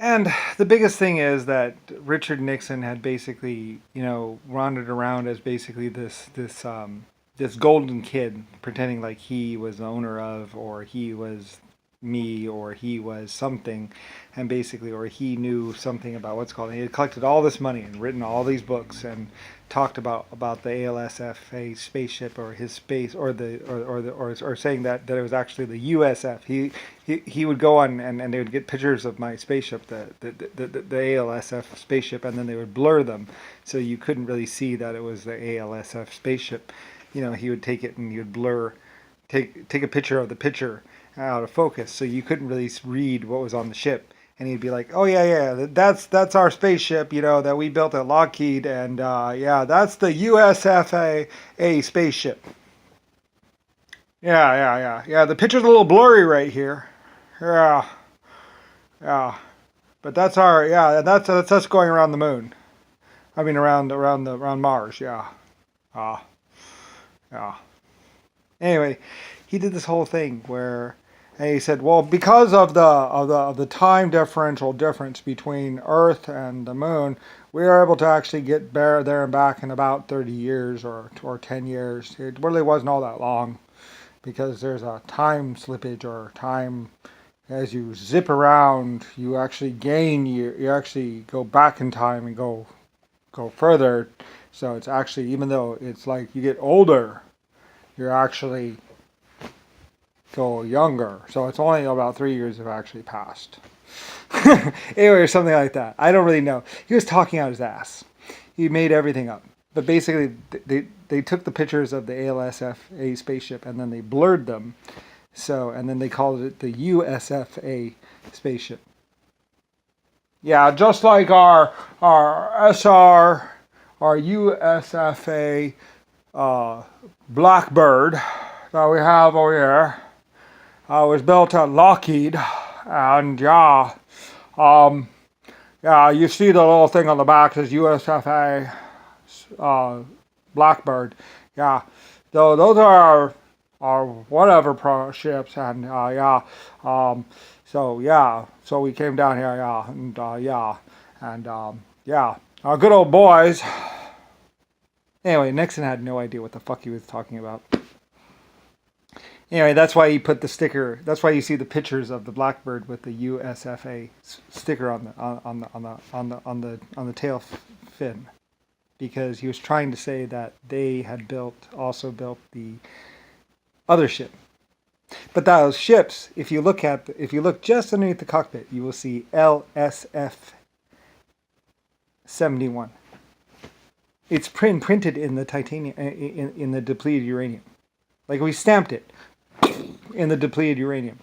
And the biggest thing is that Richard Nixon had basically, wandered around as basically this golden kid, pretending like he was the owner of, or he was me, or he was something, and basically, or he knew something about what's called. He had collected all this money and written all these books and talked about the ALSFA spaceship or his space or saying that it was actually the USF. He would go on and they would get pictures of my spaceship, the ALSF spaceship, and then they would blur them so you couldn't really see that it was the ALSF spaceship. He would take it and he would take a picture of the picture out of focus so you couldn't really read what was on the ship. And he'd be like, "Oh yeah, that's our spaceship, that we built at Lockheed, and yeah, that's the USFA spaceship. Yeah. The picture's a little blurry right here. Yeah, yeah, but that's our that's us going around the moon. I mean, around Mars. Yeah, ah, yeah. Anyway, he did this whole thing where, and he said, well, because of the time differential difference between Earth and the Moon, we are able to actually get there and back in about 30 years or 10 years. It really wasn't all that long because there's a time slippage or time as you zip around, you actually gain, you actually go back in time and go further. So it's actually, even though it's like you get older, you're actually go younger. So it's only about 3 years have actually passed. Anyway, or something like that. I don't really know. He was talking out his ass. He made everything up. But basically, they took the pictures of the ALSFA spaceship and then they blurred them. So, and then they called it the USFA spaceship. Yeah, just like our SR, our USFA Blackbird that we have over here. Was built at Lockheed, and you see the little thing on the back says USFA Blackbird. Yeah, those are our whatever ships, and so we came down here, our good old boys. Anyway, Nixon had no idea what the fuck he was talking about. Anyway, that's why he put the sticker. That's why you see the pictures of the Blackbird with the USFA sticker on the tail fin, because he was trying to say that they had also built the other ship. But those ships, if you look just underneath the cockpit, you will see LSF 71. It's printed in the titanium in the depleted uranium, like we stamped it in the depleted uranium.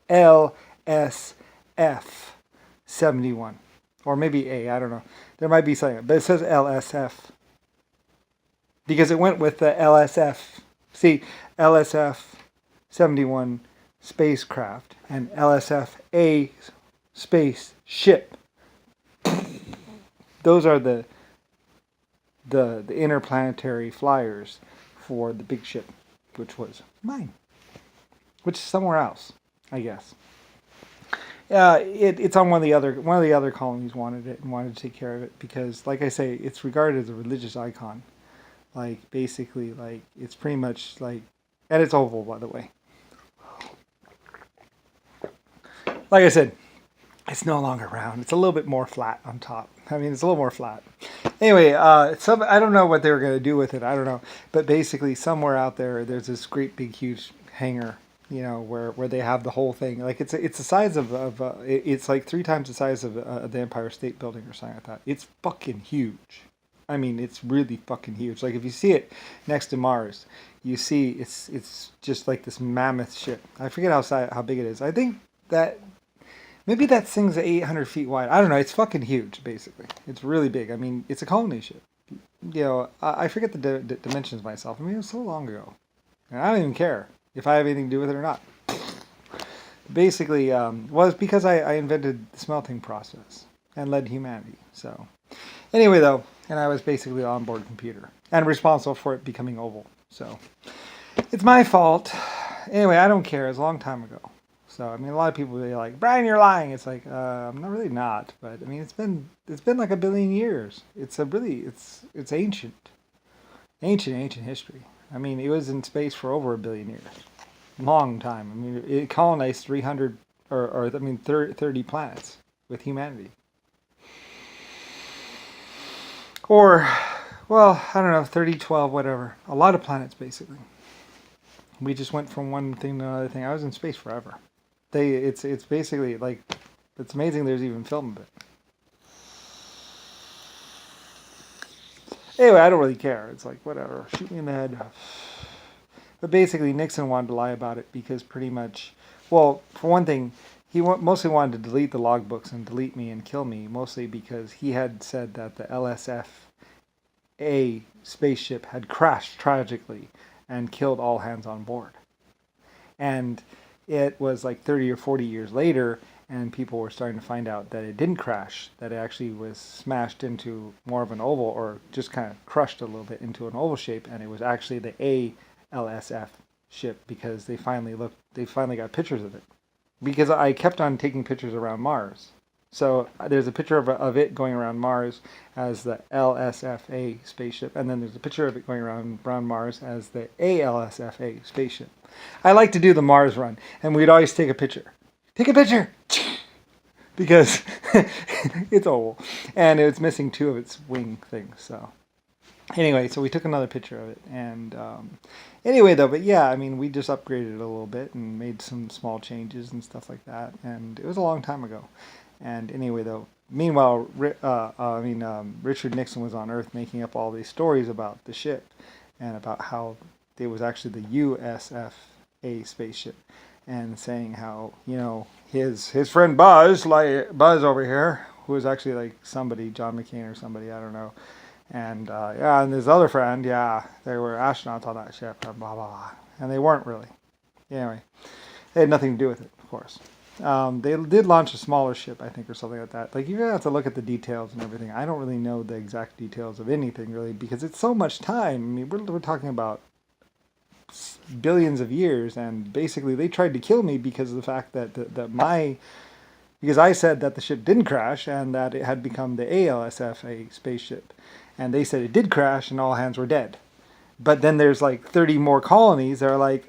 LSF 71. Or maybe A, I don't know. There might be something, but it says LSF. Because it went with the LSF. See, LSF 71 spacecraft and LSFA spaceship. Those are the interplanetary flyers for the big ship, which was mine. Which is somewhere else, I guess. It's on one of the other colonies wanted it and wanted to take care of it because, like I say, it's regarded as a religious icon. Like basically, like it's pretty much like, and it's oval, by the way. Like I said, it's no longer round. It's a little bit more flat on top. I mean, it's a little more flat. Anyway, I don't know what they were going to do with it. I don't know, but basically, somewhere out there's this great big huge hangar. Where they have the whole thing. Like it's the size of it's like 3 times the size of the Empire State Building or something like that. It's fucking huge. I mean, it's really fucking huge. Like if you see it next to Mars, you see it's just like this mammoth ship. I forget how big it is. I think that maybe that thing's 800 feet wide. I don't know. It's fucking huge. Basically, it's really big. I mean, it's a colony ship. I forget the dimensions myself. I mean, it was so long ago, and I don't even care if I have anything to do with it or not. Basically, it's because I invented the smelting process and led humanity. So, anyway, though, and I was basically an onboard computer and responsible for it becoming oval. So, it's my fault. Anyway, I don't care. It's a long time ago. So I mean, a lot of people are like, Brian, you're lying. It's like, I'm not really not, but I mean, it's been like a billion years. It's ancient history. I mean, it was in space for over a billion years, long time. I mean, it colonized 300 or I mean 30 planets with humanity. Or, well, I don't know, 30, 12, whatever. A lot of planets, basically. We just went from one thing to another thing. I was in space forever. It's basically like, it's amazing there's even film of it. Anyway, I don't really care. It's like, whatever, shoot me in the head. But basically, Nixon wanted to lie about it because pretty much, well, for one thing, he mostly wanted to delete the logbooks and delete me and kill me, mostly because he had said that the LSFA spaceship had crashed tragically and killed all hands on board. And it was like 30 or 40 years later, and people were starting to find out that it didn't crash, that it actually was smashed into more of an oval, or just kind of crushed a little bit into an oval shape, and it was actually the ALSF ship, because they finally got pictures of it. Because I kept on taking pictures around Mars. So there's a picture of it going around Mars as the LSFA spaceship, and then there's a picture of it going around Mars as the ALSFA spaceship. I like to do the Mars run, and we'd always take a picture. Take a picture! Because it's oval, and it's missing two of its wing things. So anyway, so we took another picture of it, and anyway though, but yeah, I mean, we just upgraded it a little bit and made some small changes and stuff like that, and it was a long time ago. And anyway though, meanwhile, Richard Nixon was on Earth making up all these stories about the ship and about how it was actually the USFA spaceship, and saying how, you know, his friend Buzz over here, who was actually like somebody, John McCain or somebody, I don't know, and and his other friend, they were astronauts on that ship, blah blah blah, and they weren't really. Anyway, they had nothing to do with it, of course. They did launch a smaller ship, I think, or something like that. Like, you're gonna have to look at the details and everything. I don't really know the exact details of anything really, because it's so much time. I mean, we're talking about billions of years, and basically they tried to kill me because of the fact that because I said that the ship didn't crash and that it had become the ALSFA spaceship, and they said it did crash and all hands were dead. But then there's like 30 more colonies that are like,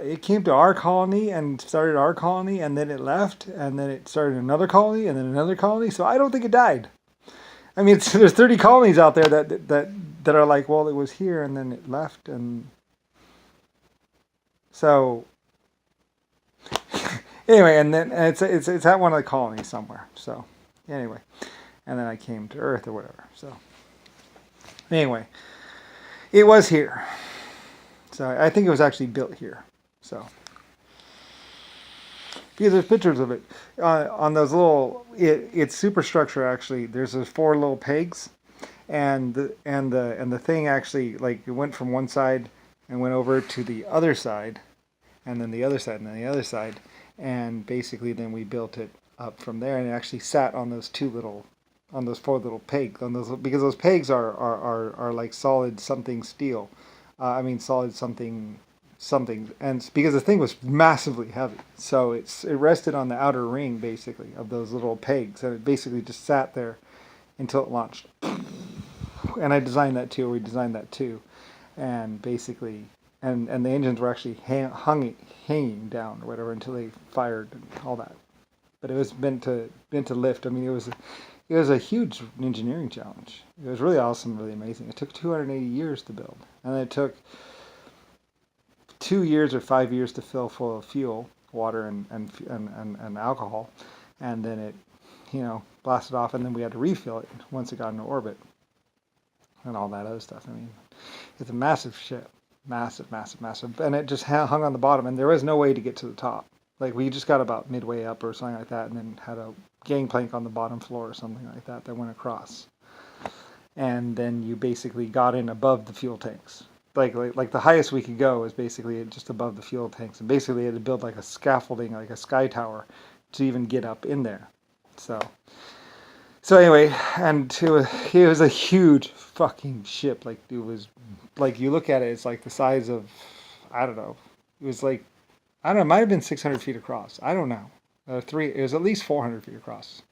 it came to our colony and started our colony, and then it left, and then it started another colony, and then another colony. So I don't think it died. I mean, there's 30 colonies out there that are like, well, it was here and then it left, and so anyway, and then it's at one of the colonies somewhere. So anyway, and then I came to Earth or whatever. So anyway, it was here. So I think it was actually built here. So because there's pictures of it on those little, its superstructure actually. There's those 4 little pegs, and the thing actually, like, it went from one side and went over to the other side, and then the other side, and then the other side, and basically then we built it up from there, and it actually sat on those 4 little pegs, because those pegs are like solid something steel. Solid something, and because the thing was massively heavy, so it rested on the outer ring basically of those little pegs, and it basically just sat there until it launched. And we designed that too, and basically, and the engines were actually hanging down or whatever until they fired and all that. But it was meant to lift. I mean, it was a huge engineering challenge. It was really awesome, really amazing. It took 280 years to build, and it took 2 years or 5 years to fill full of fuel, water, and alcohol, and then it, blasted off, and then we had to refill it once it got into orbit, and all that other stuff. I mean, it's a massive ship, massive, and it just hung on the bottom, and there was no way to get to the top. Like, we just got about midway up or something like that, and then had a gangplank on the bottom floor or something like that went across. And then you basically got in above the fuel tanks. Like the highest we could go was basically just above the fuel tanks. And basically, had to build like a scaffolding, like a sky tower, to even get up in there. So anyway, and it was a huge fucking ship. Like, it was, like, you look at it, it's like the size of, I don't know, it was like I don't know, it might have been 600 feet across. I don't know. It was at least 400 feet across.